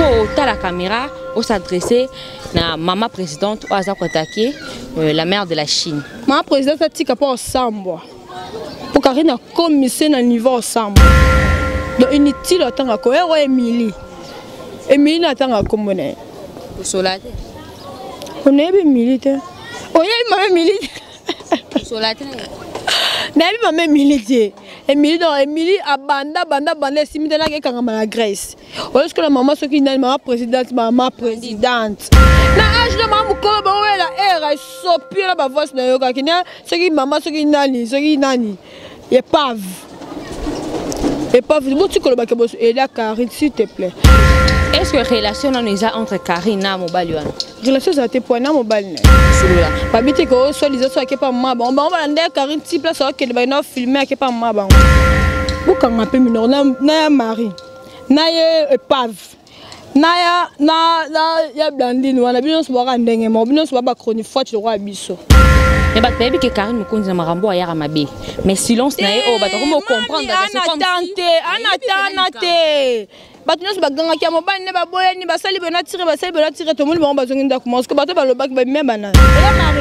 à la caméra, on s'adressait à maman présidente, on a attaqué la mère de la Chine. Maman présidente a dit qu'il n'y a pas de sambo. Pour qu'elle ait un commissaire à niveau sambo. Donc inutile à temps à quoi Émilie. Émilie n'a pas de commoner. Pour Solate. On est militaire. On est militaire. Solate. Nabi maman militaire. Émilie a banda simité na ke la Grèce. Est-ce que la maman ce qui est maman présidente. Na âge de maman ko ba la era sopi la ba voix na yo ka kina ce qui maman ce qui nani. Épave. Tu ko ba ke boss et la Karine s'il te plaît. Est-ce que relation entre Karine et Mobali? Relation ça te point na Mobali. Pas bité ko so les autres qui pas moi bon va ndé Karine si place que ba na filmer qui pas moi bon. Buka ngape minor na mari. Na ye épave. Na ya blandine wana bino so ba ndenge mo bino so ba chronique fois tu roi biso. Mais bah baby que Karine me conduit ma rambo ailleurs à ma bé. Mais silence na oh bah comment comprendre Ana tante. Batino se baganga kia mobali ne baboya ni basali bena tirer to muli ba zonginda commence que bato ba lobaki ba memba na. Ela mari.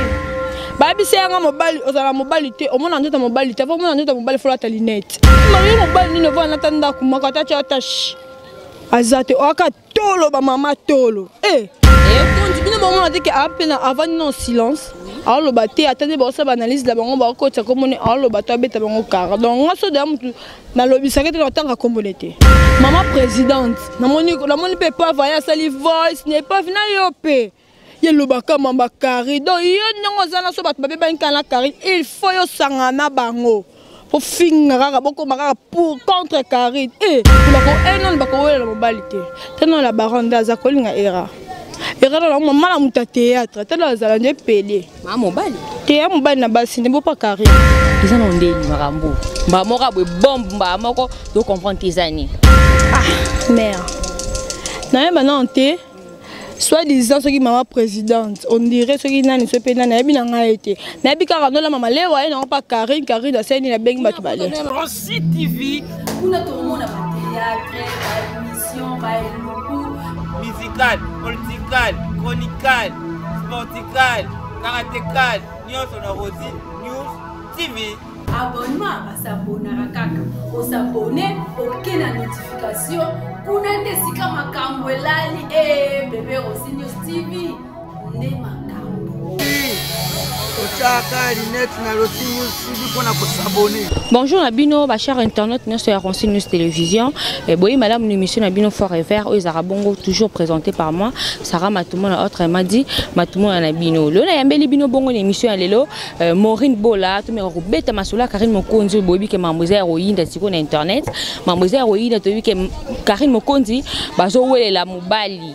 Ba bisi yanga mobali ozala mobali te o mona ndeta mobali te fo mona ndeta mobali fo la ta lunette. Mari mobali ni ne vo na tanda kumaka ta cha azate o aka tolo ba mama tolo. Quand tu moment on dit que avant non silence. Alors le baté attendez bon ça analyse la bango ba ko tsa komone alors le bato abeta bango car donc on so da mutu na lobi sakete na tanga kombolete. Maman présidente na moni peut pas voyer sali voice n'est pas vina yopé. Ye lo baka mamba kari donc yo ndongo zana so bato babe ban kana kari il faut yo sangana bango. Pour finir boko makaka pour contre Karine bako non bako wela mobilité tellement la baronne za kolinga era la maman la muta théâtre tellement la zalande pelé maman mobali théâtre mobali na basi ne pas Karine ils en ont ndeni marambo ba moko boy bombe ba moko do comprendre tes années merde na maintenant té soit disant ce qui maman présidente on dirait ce qui nani ce pénal na bien nga été na bi ka la maman le wa non pas Karine da seni na beng batu balé Rossi TV kuna to mona ba théâtre ba émission ba musical political chronical sportical karatécal nyonso na Rossi News TV abonnement basabona kaka osabone oke na notification kuna ndesika makambo elali bébé Rossi News TV nde makambo bonjour Nabino, ma chère internet, nous sommes à Rossi News Télévision. Et bon, madame, une émission Nabino Forever, aux Arabongo, toujours présentée par moi. Sarah Matoumon, autre, elle m'a dit, Matoumon Nabino. Le Nayambeli Bino Bongo, l'émission à l'élo, Maureen Bola, tout me roubette Masoula, Karine Mokonzi, Bobi, qui est mademoiselle héroïne d'Atiko Internet. Mademoiselle héroïne d'Atiko, Karine Mokonzi, Bazo, la Mobali.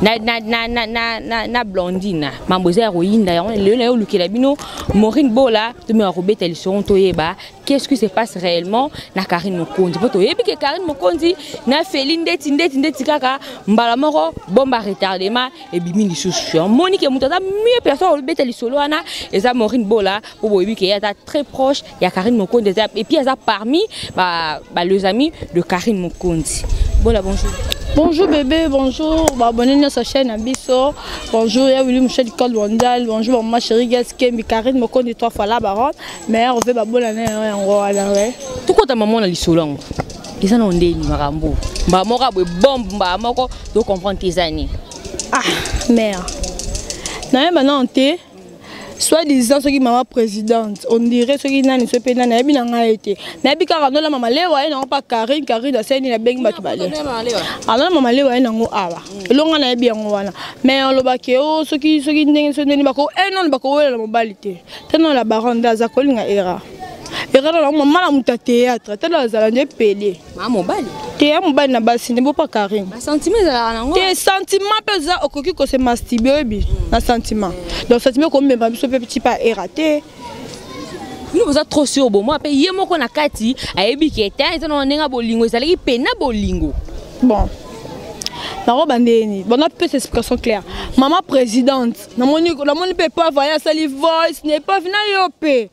Na blondine mademoiselle héroïne d'ailleurs le look la bino Maureen Bola de me robet elles sont toyeba qu'est-ce qui se passe réellement na Karine Mokonzi poto yebi que Karine Mokonzi na Féline ndeti kaka mbala moko bomba retardement et bimi li solution Monique mutata mieux personne robet elles solo ana et ça Maureen Bola pour yebi que est très proche il y a Karine Mokonzi et puis ça parmi les amis de Karine Mokonzi. Bola bonjour. Bonjour bébé, bonjour, abonnez-vous à sa chaîne Abisso. Bonjour, il y a William Michel Cole Wandal. Bonjour, ma chérie Gaskem, Karine Mokonzi 3 fois la baronne. Mais on veut bonne année en gros à l'arrêt. Tout quand ta maman a l'isolant, ils en ont des marambo. Bah moi boy bombe, bah moi doit comprendre tes années. Merde. Non maintenant on soit disant ce qui maman présidente on dirait ce qui nani ce pénal na bien nga été na bi ka la maman le wa non pas Karine da seni na beng batu balé alors maman le wa nango awa longa na bien wana mais on lo baké o ce qui ndenge ce ndeni bako non bako wela la mobilité tellement la baronne da za kolinga era la maman la muta théâtre tellement la zalande pelé maman mobali théâtre mobali na basi ne pas Karine sentiment za nango tes sentiments pesa okoki ko se masturber bi na sentiment donc sentiment comme même biso petit pas raté nous vous êtes trop sûr bon moi après yemo ko na kati ayebi keta ils ont nenga bolingo ezali pena bolingo bon na roba ndeni bon on a peu d'explication claire maman présidente na moni peut pas voyer sali voice n'est pas vina yopé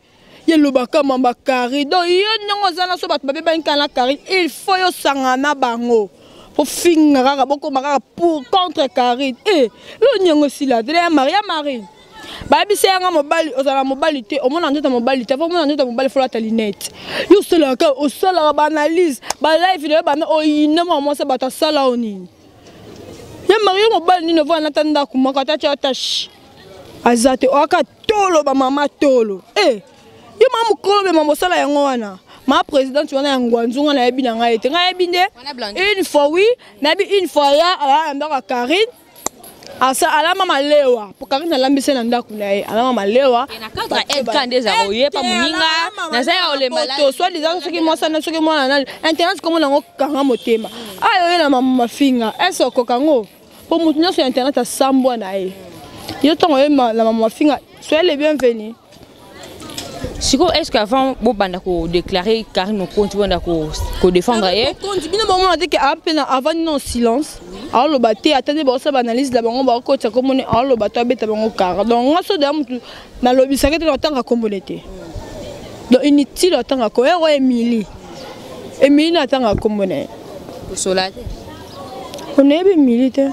ye lo baka mamba kari donc yo ndongo zana so bato babe ban kana kari il faut yo sangana bango Au fin, pour contre Karine. Eh, le nyongo aussi là, de la Marine. Babi c'est un mobile, aux la mobilité, au moins en ta mobilité, au moins en ta mobile, il faut la talinette. You still là, au sol la analyse, ba live de ba o ina maman ça bata sala oni. Ya Mario mobile ni ne voit n'attendre comment quand tu attaches. Azate o aka tolo ba mama tolo. Eh, yo mamu kolo be maman sala yango wana. Ma présidente wana ngwanzunga na yebi na ngai te ngai binde. Une fois oui, na bi une fois ya ala ndaka Karine. Asa alama malewa pour Karine alambise na ndaku na ye alama malewa na cadre elkande za oye pa muninga na za ole malato soit disant ce qui moi ça na ce qui moi na internet comme na ngokanga motema ayo na mama finga eso kokango pour mutunya sur internet asambwa na ye yo tongo la mama finga soyez les bienvenus. Siko, est-ce qu'avant vous banda ko déclarer Karine Mokonzi banda ko défendre elle? Mokonzi bino bon on a dit que avant non silence. Alors le baté attendez bon ça analyse la bango ba ko tsa comme on alors le bateau beta bango car. Donc on so da mutu na lobi sakete na tanga communauté. Donc inutile na tanga ko ero Emily. Emily na tanga communauté. Solate. On est militaire.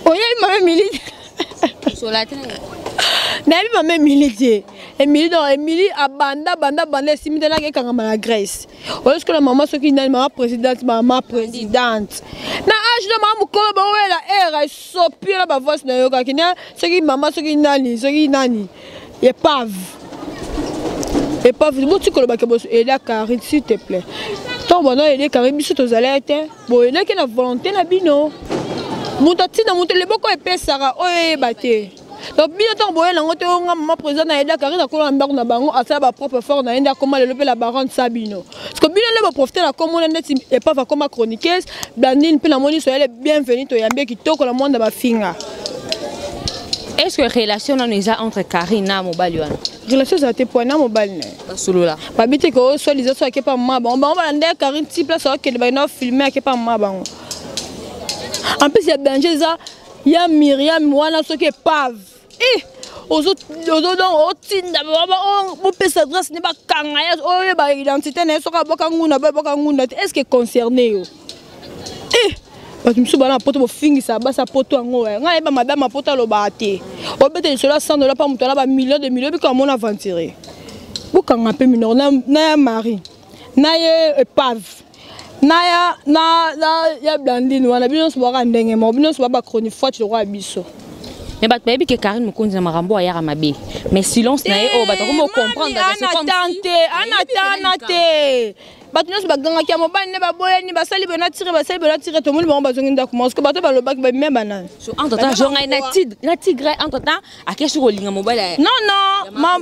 On est même militaire. Solate. Nabi mama militaire. Emily abanda simite na kanga na Grèce. Est-ce que la maman soki na maman présidente na âge de maman ko ba wela era sopi na ba voice na yoka kina soki maman soki nani épave buti ko ba ke boso ela Karine s'il te plaît. Tant bon ela Karine biso to zalete bo ela ke na volonté na bino mutati na mutele boko epesaka oye baté. Donc bien tant boye na ngote nga maman président na eda Karine akola ndako na bango asa ba propre fort na enda comment le la baronne Sabino parce que bien le ba profiter la comme on net et pas comme chroniqueuse Blandine pe na moni soyez bienvenue to yambe kitoko la monde ba finga. Est-ce que relation on a entre Karine na mobali wana? Relation ça te point na mobali ne. Basulula. Ba biti ko so lizo so ke pa mama ba on ba ndé Karine ti place so ke ba na filmer ke pa mama bango. En plus il y a danger ça il y a Myriam wana so ke pave. Eh, aux autres dans otinda on peut s'adresser ne pas kangaya o ba identité ne so ka boka nguna est-ce que concerné yo eh parce que monsieur bana poto bo fingi sa ba sa poto ngo nga ba madame poto lo ba te o bete cela $100 pa muto la ba millions bi comme on aventurer boka ngape minor na Marie na ye épave na ya Blandine wana bino so ba ndenge mo bino so ba chronique forte le roi biso. Mais bah tu que Karine Mokonzi na marambo ayara mabe mais silence na ye o ba comment comprendre c'est comme anate bato nyonso baganga kia mobali ne baboyani basali bona tire to moni bango bazongi ndako parce que bato balobaki bameme banani entre temps jonga na tigre entre temps akesu kolinga mobali non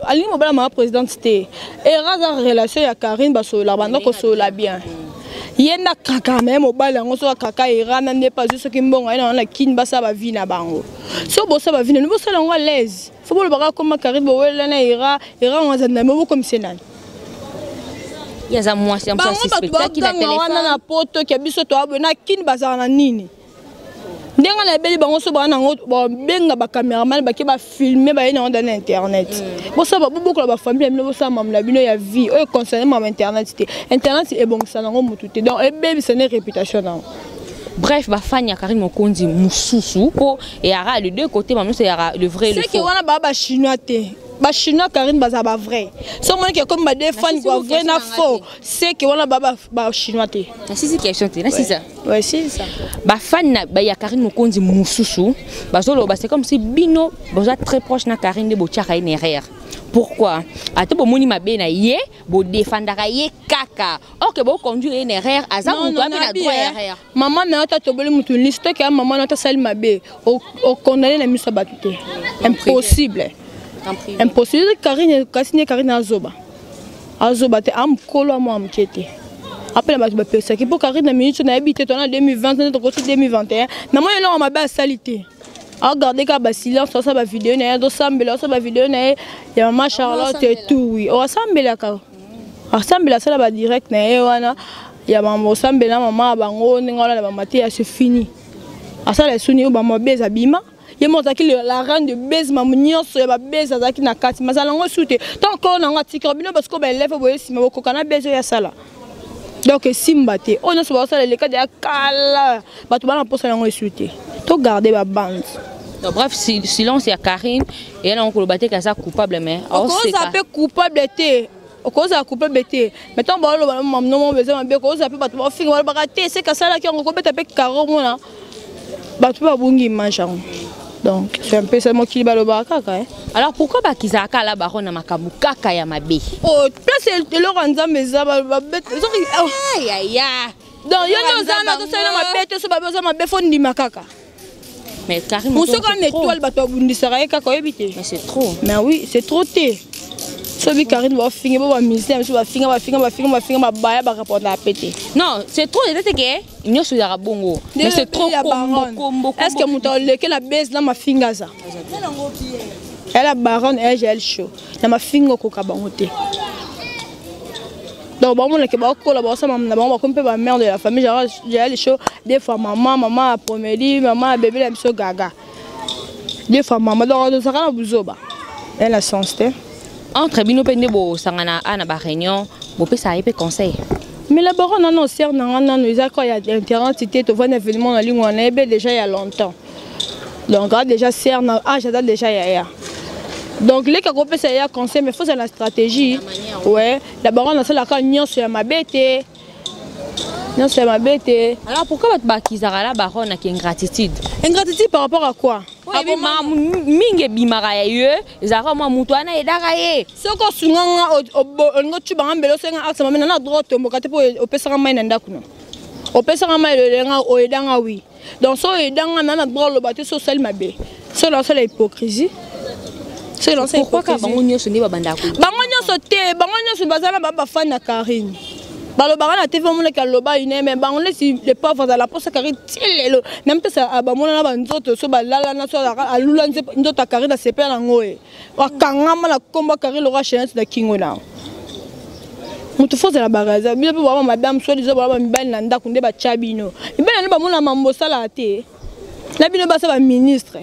alingi mobali ma présidente te eraza relation ya Karine basola banda kosola bien yenda kaka même mobali yango so kaka irana ne pas juste ki mbongo ina na kin basa ba vie na bango so bosa ba vie ne bosa lango à l'aise faut le baka comme Karine bo wela na ira ngwaza na mo comme senani ya za moi c'est un spectacle la téléphone na poto ki biso to abona kin basa na nini ndenga na beli bango so bana ngo benga ba cameraman ba ke ba filmer ba ina dans internet bosa ba beaucoup la famille no bosa mamla bino ya vie o concernant mam internet est bon ça nango mutu te donc e baby c'est une réputation non. Bref, ba fanya Karine Mokonzi mususu ko et ara les deux côtés maman c'est le vrai et le faux. C'est que wana ba chinois te. Ba chinois Karine baza ba vrai. So moi que comme ba des fans quoi vrai na faux. C'est que wana ba chinois te. Si question te, c'est ça. Ouais, c'est ça. Ba fan na ba ya Karine Mokonzi mususu, ba solo ba c'est comme si bino ba très proche na Karine de botiaka ine erreur. Pourquoi? Ato bo moni mabe na ye, bo défendaka ye kaka. OK, bo conduire une erreur, aza muto na droit erreur. Maman na ta tobeli mutu liste que maman na ta sali mabe, o condamner na miso batute. Impossible. Impossible Karine kasine Karine azoba. Azoba te am kolo mo am kete. Après la ba pesa ki pour Karine na minute na habité ton en 2020 na to 2021. Na mo yelo mabe salité. Regardez quand ba silence ça ba vidéo na do sambela ça ba vidéo na ya maman Charlotte et tout oui o sambela ka sambela ça ba direct na wana ya maman sambela maman bango ngola na ba mate ya c'est fini asa la suni ba mabeza bima ye monta ki la reine de base maman nyonso ya ba beza zaki na kati mazala ngo soute tant qu'on na ngatika bino parce que ba élève boye sima boko kana bezo ya sala Donc simba te on se voit ça les cas de kala bato bana posa nango esuté to garder ba bande. Donc bref, silence ya Karine et elle on ko battre que ça coupable mais on ça peut coupable te au cause à coupable te mettons ba lo ba non besoin ba cause ça peut bato ba finga ba rater c'est que ça là qui on ko beta pe karo mona bato ba bungi manchang. Donc c'est un peu seulement qui va le baraka. Alors pourquoi ba kizaka la barona makabu kaka ya mabe? Oh, place le ranza meza ba bête. Aïe aïe. Donc yo no zana to sala ma bête so ba besoin ma bête fondi makaka. Mais Karine mon so comme étoile bato bundisaka kaka yebite. Mais c'est trop. Mais oui, c'est trop té. So bi Karine va finir ba misère, so ba finir ba baya ba répondre à péter. Non, c'est trop peut-être que nyoso ya bongo. Mais c'est trop combo. Est-ce que mon lequel la baisse dans ma finga ça? Elle a baronne et elle chaud. Na ma finga ko ka bangote. Donc bon on est que ba ko la ba ça maman ba ko ba mère de la famille j'ai chaud des fois maman a promélie maman bébé la miso gaga. Des fois maman donc ça kana buzoba. Elle a sens té. Entre bino pende bo sangana ana ba réunion bo pe ça épé conseil. Mais la baronne non sert non ils a quoi il y a internet c'était to voir un événement en ligne on est déjà il y a longtemps. Donc déjà sert j'adore déjà ya. Donc les cas qu'on ça y a conseil mais faut c'est la stratégie. Ouais, la baronne c'est la quand nion sur ma bête. Non c'est ma bête. Alors pourquoi votre bakizara la baronne a qui ingratitude? Ingratitude par rapport à quoi? Oui, mingi bimara ya yo, ezara ma mutu ana edaka ye. Soko sunganga ngo tuba ngambelo senga aksa mama na droite mboka te po opesaka mai na ndaku no. Opesaka mai le lenga o edanga oui. Donc so edanga na droite lo baté so sel mabe. So la seule hypocrisie. C'est la seule hypocrisie. Pourquoi bango nyoso ndi babanda ko? Bango nyoso bazala baba fan na Karine. Balobara na TV mon ka loba ine mais ba on laisse les pauvres dans la poste Karine tilelo même que ça ba mona na ba nzoto so ba lala na so alula nzoto Karine se pela ngoe wa kangama na komba Karine lo rachenette da kingona mutu foza la baraza bien pe ba madame so dizo ba mibali na ndako nde ba chabino ibena ba mona mambo sala te na bino ba sa ba ministre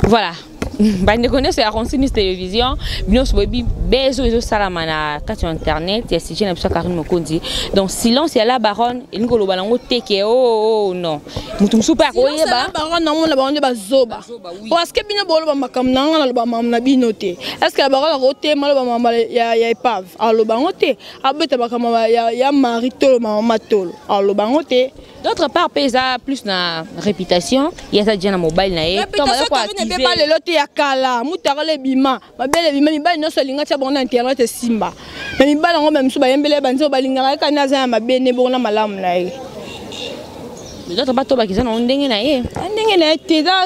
voilà. Bande connaît c'est Aroncini télévision bien so bi bezo ezo salamana sur internet et si j'ai na Karine Mokonzi donc silence ya la baronne ingolo balango teke oh non mutum super ko yeba baronne na mona baronne ba zoba parce que bino bolo ba makam na ba mam na binote est-ce que la baronne roté malo ba mama ya epave alo bangote abeta ba kama ya marito mama tolo alo bangote. D'autre part pesa plus na réputation il y a ça déjà na mobile na e comme ça quoi ne pas le loté ya kala mutarale bima babele bima mibali no solinga tia bona internet simba mais mibali ngo même so ba yembele banzo balinga ka na za mabene bona malamu na e d'autre part to ba kizana ndenge na e te da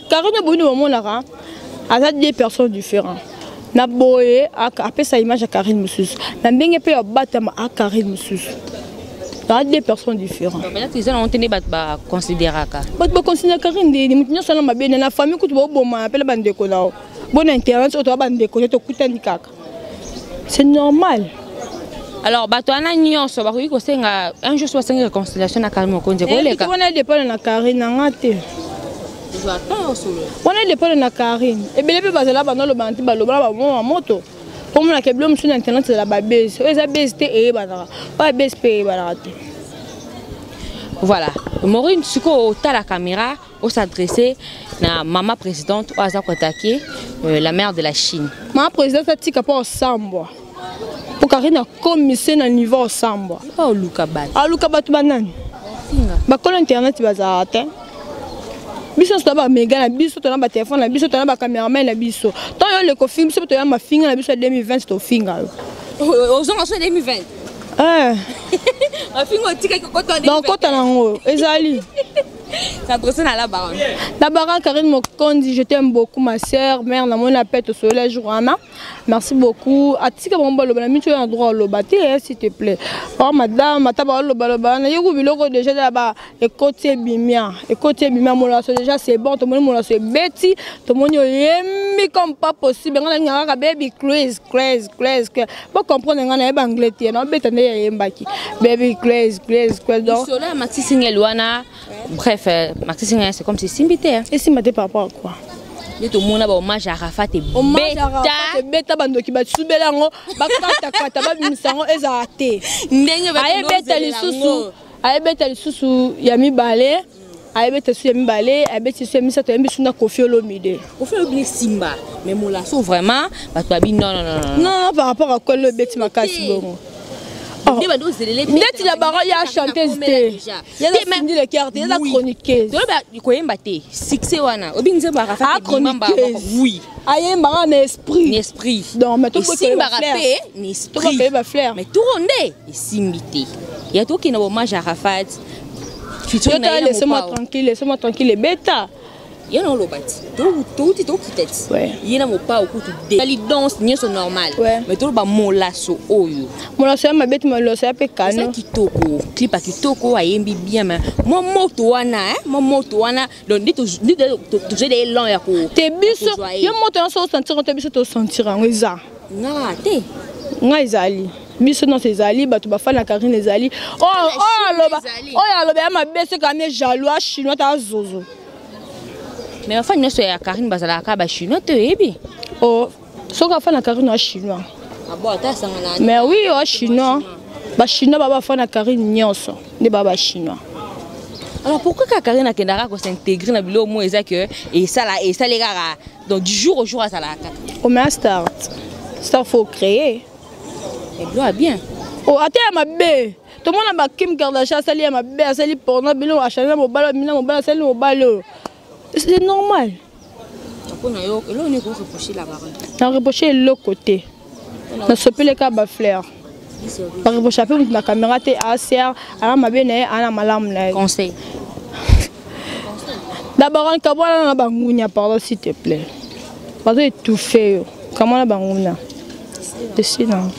Karine boni mo mona ka aza deux personnes différentes na boye après sa image à Karine Mususu na ndenge pe batama à Karine Mususu. Deux personnes différentes. Peut-être qu'ils ont tenu à considérer. Bah considérer Karine des mutins sont ma bien la famille que tu vas bon appelle bande de là. Bon internet tu vas bande de tu coûtes un kaka. C'est normal. Alors bah toi na nyonso ba ko senga un jour 65 réconciliation na Karine Mokonzi ko leka. On a des problèmes na Karine ngate. On a des problèmes na Karine. Et bien les bazala ba no lo banti ba lo ba moto. Comme la keblom sur internet c'est la babese. Eza beste et banara. Pas beste et banara. Voilà. Maureen Suko ta la caméra au s'adresser na maman présidente au Aza Kotake la mère de la Chine. Maman présidente a tika pas Sambwa. Pour Karine a commissaire na niveau Sambwa. Pas Luka Bat. Ah Luka Bat banane. Ba kolo internet baza atteint. Biso staba mega na biso to na ba téléphone na biso to na ba caméraman na biso. Tant yo le ko film so to ya ma finga na biso 2020 to finga. Ozonga so 2020. Ma finga tika ko to 2020. Donc ko ta nango ezali. Ça dresse na la baronne. La baronne Karine Mokonzi, je t'aime beaucoup ma sœur, mère na mon appel au soleil Joana. Merci beaucoup. Atika bomba lo bana mitu na droit lo baté s'il te plaît. Oh madame, mataba lo bala na yego biloko déjà là-bas et côté bimia mon la déjà c'est bon, tout le monde mon la c'est beti, tout le monde yemi comme pas possible. Ngana ngaka baby craze. Pas comprendre ngana ba anglais non beta ne yembaki. Baby craze donc. Soleil Maxi Singeluana. Bref, Maxi Singeluana c'est comme si Simbité. Et Simbité par rapport à quoi? Nde to mona ba hommage à Arafat et beta bando ki ba subelango ba kata ba bimisango eza te. Ndenge ba ayebeta lisusu ya mibale. Ayebeta su ya mibale, ayebeta su ya misato ya misu na Koffi Olomide. Koffi Olomide Simba, mais mola so vraiment ba to abi non. Non, par rapport à quoi le beti makasi bongo. Ndeti la baro ya chanteuse te. Ya na Cindy le carte, ya na chroniqueuse. To ba koyemba te. Succès wana. Obi nze ba Arafat et Mamba. Oui. Ayemba na esprit. Donc mais to ko Simba rapé, ni esprit. To ko ba flair. Mais tout rondé, simbité. Ya to ki na hommage à Arafat. Laissez-moi tranquille, bêta. Il y a un lobati. Tout quitte. Ouais. Il y a un pas au coup de les danses, ni c'est normal. Ouais. Mais tout le monde molasso oyo. Molasso ma bête molasso a pe cano. C'est kitoko. Clip à kitoko a yembi bien mais mon moto wana donc dit toujours des longs ya ko. Te biso, yo moto on se sentir on te biso to sentir en eza. Na te. Nga ezali. Biso non c'est Zali, bato ba fa na Karine ezali. Loba. Loba ya mabese ka me jaloux chinois ta zozo. Mais enfin ne so ya Karine bazala ka ba chinois te ebi. So ka fa na Karine wa chinois. Ah bon ta sangana. Mais oui, chinois. Ba chinois ba fa na Karine nyonso, ne ba chinois. Alors pourquoi Karine a kendara ko s'intégrer na bilo mo eza que et ça les gars donc du jour au jour ça la ka. Au mais start faut créer. Et bloa bien. Ate ya mabe. Tout le monde a Kim Kardashian sali ya mabe, sali porno bilo achana mobala, mina mobala sali mobala. C'est normal. Pourquoi na yo, là on est pour reprocher la baronne. Na reprocher l'autre côté. Na sopele ka ba fleur. Par reprocher peu na caméra te ACR, ala mabe na ana malamu na. Conseil. D'abord on kabona na bangunya pardon s'il te plaît. Parce que étouffé. Comment la bangunya? C'est non.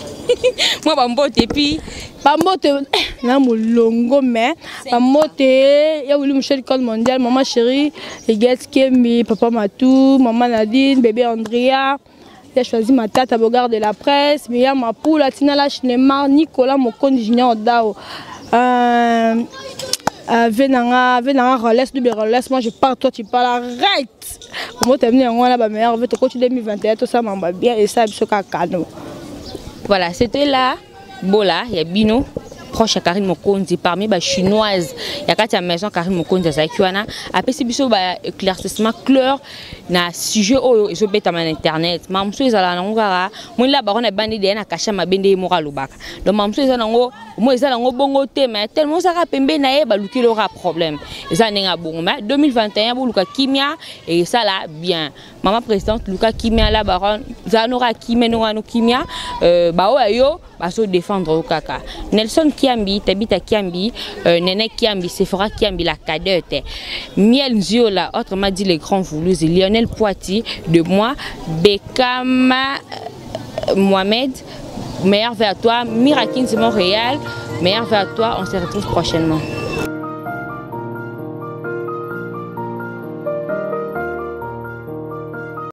Moi bambote puis bambote na molongo mais bambote ya wuli Michel Code mondial maman chérie Eget Kembi papa Matou maman Nadine bébé Andrea j'ai choisi ma tante à Bogard de la presse mais ya ma poule Tina la Chinemar Nicolas Mokondi Junior Dao venanga relais de relais moi je pars toi tu parles arrête moi t'es venu en là ba meilleur veut te coach 2021 tout ça m'a bien et ça biso ka cadeau. Voilà, c'était là, Bola, il y a Bino, proche à Karine Mokonzi, parmi les chinoises, il y a quatre maisons Karine Mokonzi à Zakiwana. Après, c'est biso éclaircissement clair, na sujet où ils ont bêté sur internet. Mamsou ils allaient en Ngara, moi là, baron a bandé des na caché ma bende moral au bac. Donc mamsou ils allaient en moi ils allaient en bongo mais tellement ça rapembe nae baluki l'aura problème. Ils allaient en bon mais 2021 pour Luka Kimia et ça là bien. Maman présidente Luka Kimia la baron Zanora Kimia no Kimia bao ayo baso défendre au kaka. Nelson Kiambi tabita Kiambi Nene Kiambi Sephora Kiambi la cadette. Miel Nziola autrement dit les grands voulus Lionel Poiti de moi Bekama Mohamed meilleur vers toi Mirakine c'est Montréal meilleur vers toi on se retrouve prochainement.